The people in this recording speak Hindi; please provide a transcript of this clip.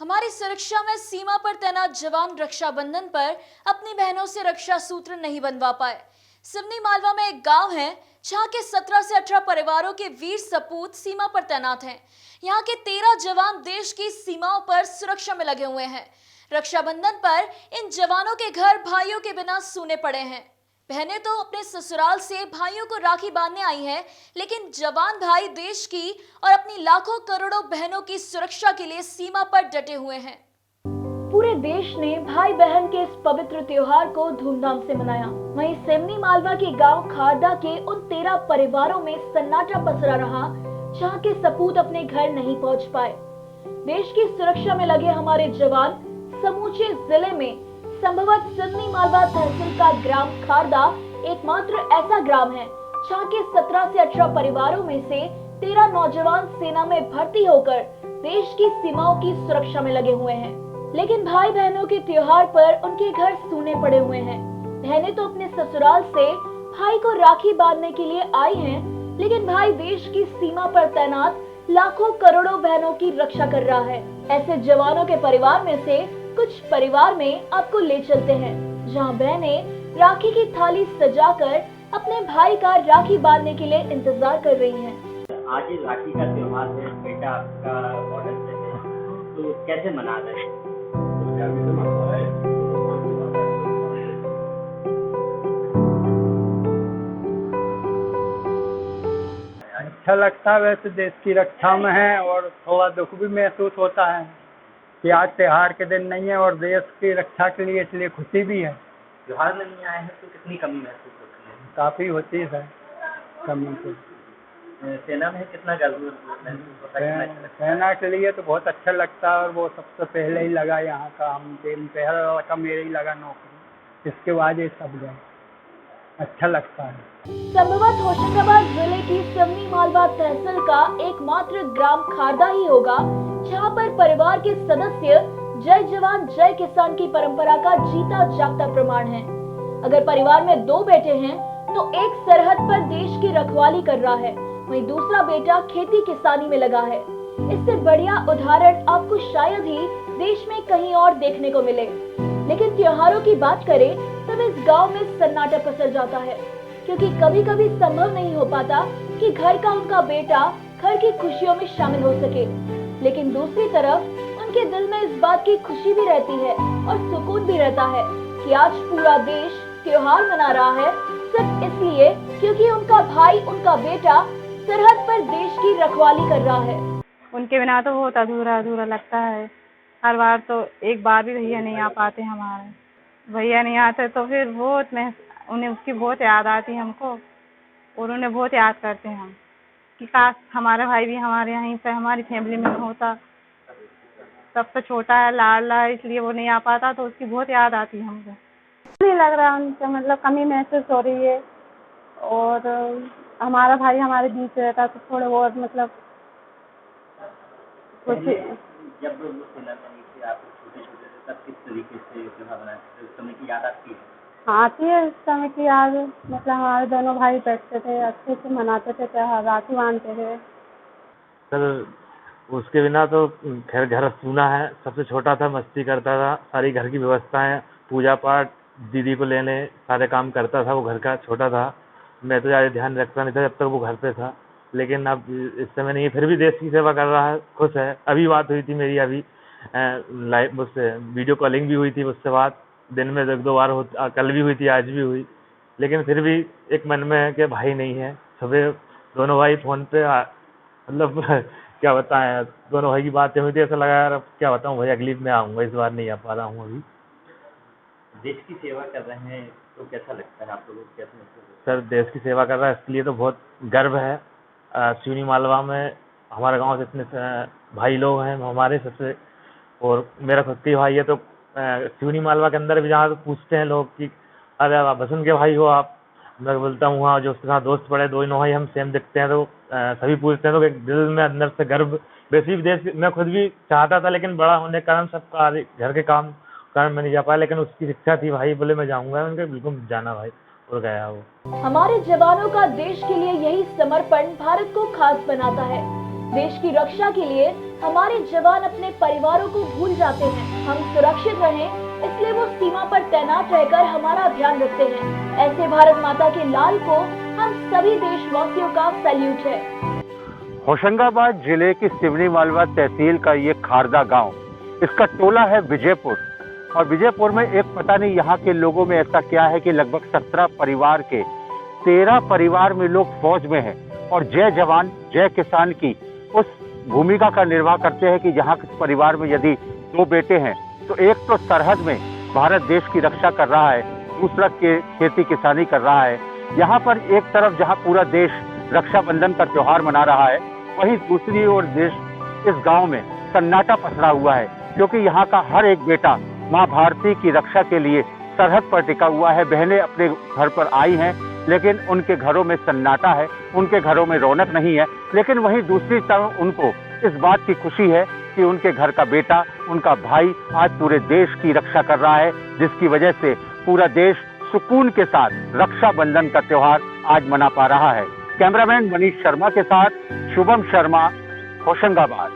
हमारी सुरक्षा में सीमा पर तैनात जवान रक्षाबंधन पर अपनी बहनों से रक्षा सूत्र नहीं बनवा पाए। सिवनी मालवा में एक गांव है जहां के 17 से 18 परिवारों के वीर सपूत सीमा पर तैनात हैं। यहां के 13 जवान देश की सीमाओं पर सुरक्षा में लगे हुए हैं। रक्षाबंधन पर इन जवानों के घर भाइयों के बिना सूने पड़े हैं। बहनें तो अपने ससुराल से भाइयों को राखी बांधने आई हैं, लेकिन जवान भाई देश की और अपनी लाखों करोड़ों बहनों की सुरक्षा के लिए सीमा पर डटे हुए हैं। पूरे देश ने भाई बहन के इस पवित्र त्योहार को धूमधाम से मनाया। वहीं सिवनी मालवा के गांव खारदा के उन 13 परिवारों में सन्नाटा पसरा रहा, जहां के सपूत अपने घर नहीं पहुंच पाए। देश की सुरक्षा में लगे हमारे जवान समूचे जिले में संभवत सिवनी मालवा तहसील का ग्राम खारदा एकमात्र ऐसा ग्राम है जहाँ के 17 से 18 परिवारों में से 13 नौजवान सेना में भर्ती होकर देश की सीमाओं की सुरक्षा में लगे हुए हैं। लेकिन भाई बहनों के त्योहार पर उनके घर सूने पड़े हुए हैं। बहनें तो अपने ससुराल से भाई को राखी बांधने के लिए आई हैं, लेकिन भाई देश की सीमा पर तैनात लाखों करोड़ों बहनों की रक्षा कर रहा है। ऐसे जवानों के परिवार में से कुछ परिवार में आपको ले चलते हैं, जहां बहनें राखी की थाली सजाकर अपने भाई का राखी बांधने के लिए इंतजार कर रही हैं। आज ही राखी का त्योहार है, बेटा आपका बॉर्डर से है, तो कैसे मना रहे हैं? अच्छा लगता है, वैसे देश की रक्षा में है और थोड़ा दुख भी महसूस होता है कि आज त्योहार के दिन नहीं है और देश की रक्षा के लिए, इसलिए खुशी भी है। त्योहार में नहीं आए हैं तो कितनी कमी महसूस होती है? काफ़ी होती है सर कमी तो। सेना में कितना गर्व महसूस होता है? सेना के लिए तो बहुत अच्छा लगता है और वो सबसे पहले ही लगा यहाँ का, हम पहला लड़का मेरे ही लगा नौकरी, इसके बाद ये सब गए। अच्छा लगता है। संभवत होशंगाबाद जिले की सिवनी मालवा तहसील का एकमात्र ग्राम खारदा ही होगा जहां पर परिवार के सदस्य जय जवान जय किसान की परंपरा का जीता जागता प्रमाण है। अगर परिवार में 2 बेटे हैं तो एक सरहद पर देश की रखवाली कर रहा है, वहीं दूसरा बेटा खेती किसानी में लगा है। इससे बढ़िया उदाहरण आपको शायद ही देश में कहीं और देखने को मिले। लेकिन त्योहारों की बात करें तब इस गांव में सन्नाटा पसर जाता है, क्योंकि कभी कभी संभव नहीं हो पाता कि घर का उनका बेटा घर की खुशियों में शामिल हो सके। लेकिन दूसरी तरफ उनके दिल में इस बात की खुशी भी रहती है और सुकून भी रहता है कि आज पूरा देश त्योहार मना रहा है, सिर्फ इसलिए क्योंकि उनका भाई, उनका बेटा सरहद पर देश की रखवाली कर रहा है। उनके बिना तो बहुत अधूरा अधूरा लगता है। हर बार तो एक बार भी भैया नहीं आ पाते हमारे। भैया नहीं आते तो फिर उन्हें उसकी बहुत याद आती है हमको, और उन्हें बहुत याद करते हैं हम कि काश हमारा भाई भी हमारे यहीं पे हमारी फैमिली में होता। सबसे छोटा है, लाडला है, इसलिए वो नहीं आ पाता, तो उसकी बहुत याद आती है हमको। नहीं लग रहा उनसे, मतलब कमी महसूस हो रही है, और हमारा भाई हमारे बीच रहता तो थोड़े बहुत मतलब कुछ। जब वो सेना में नहीं थे, आप छोटे छोटे थे, तब किस तरीके से त्योहार मनाते थे? उस समय की याद आती है? हाँ, आती है उस समय की याद। मतलब हमारे दोनों भाई बैठते थे, अच्छे से मनाते थे त्योहार, राखी बांधते थे। सर उसके बिना तो खैर घर सूना है। सबसे छोटा था, मस्ती करता था, सारी घर की व्यवस्थाएं, पूजा पाठ, दीदी को लेने, सारे काम करता था। वो घर का छोटा था, मैं तो ज़्यादा ध्यान रखता नहीं था जब तक वो घर पे था। लेकिन अब इस समय नहीं है, फिर भी देश की सेवा कर रहा है, खुश है। अभी बात हुई थी मेरी, अभी लाइव उससे वीडियो कॉलिंग भी हुई थी उससे बात, दिन में 1-2 बार कल भी हुई थी, आज भी हुई। लेकिन फिर भी एक मन में है कि भाई नहीं है। सुबह दोनों भाई फ़ोन पे मतलब क्या बताएं, दोनों भाई की बातें हुई थी, ऐसा लगा यार अब क्या बताऊं भाई, अगली में आऊँगा, इस बार नहीं आ पा रहा हूँ अभी। देश की सेवा कर रहे हैं तो कैसा लगता है आप लोगों को? कैसे महसूस होता सर देश की सेवा कर रहा है, इसके लिए तो बहुत गर्व है। सिवनी मालवा में हमारे गांव से इतने भाई लोग हैं हमारे सबसे, और मेरा खुद के भाई है। तो सिवनी मालवा के अंदर भी जहाँ तो पूछते हैं लोग कि अरे आप बसंत के भाई हो आप? मैं बोलता हूँ हाँ, जो उसके साथ दोस्त पड़े, दोनों भाई हम सेम दिखते हैं। तो सभी पूछते हैं, तो एक दिल में अंदर से गर्व। वैसे भी देश मैं खुद भी चाहता था, लेकिन बड़ा होने के कारण सबका घर के काम कारण मैं नहीं जा पाया। लेकिन उसकी इच्छा थी, भाई बोले मैं जाऊँगा, उनके बिल्कुल जाना भाई, और गया वो। हमारे जवानों का देश के लिए यही समर्पण भारत को खास बनाता है। देश की रक्षा के लिए हमारे जवान अपने परिवारों को भूल जाते हैं। हम सुरक्षित रहें इसलिए वो सीमा पर तैनात रहकर हमारा ध्यान रखते हैं। ऐसे भारत माता के लाल को हम सभी देशवासियों का सैल्यूट है। होशंगाबाद जिले की सिवनी मालवा तहसील का ये खारदा गांव, इसका टोला है विजयपुर। और विजयपुर में एक पता नहीं यहाँ के लोगों में ऐसा क्या है कि लगभग 17 परिवार के 13 परिवार में लोग फौज में हैं और जय जवान जय किसान की उस भूमिका का निर्वाह करते हैं कि जहाँ परिवार में यदि 2 बेटे हैं तो एक तो सरहद में भारत देश की रक्षा कर रहा है, दूसरा खेती किसानी कर रहा है। यहाँ पर एक तरफ जहाँ पूरा देश रक्षाबंधन का त्योहार मना रहा है, वहीं दूसरी ओर देश इस गांव में सन्नाटा पसरा हुआ है, क्योंकि यहाँ का हर एक बेटा माँ भारती की रक्षा के लिए सरहद पर टिका हुआ है। बहनें अपने घर पर आई हैं, लेकिन उनके घरों में सन्नाटा है, उनके घरों में रौनक नहीं है। लेकिन वहीं दूसरी तरफ उनको इस बात की खुशी है कि उनके घर का बेटा, उनका भाई आज पूरे देश की रक्षा कर रहा है, जिसकी वजह से पूरा देश सुकून के साथ रक्षाबंधन का त्योहार आज मना पा रहा है। कैमरामैन मनीष शर्मा के साथ शुभम शर्मा, होशंगाबाद।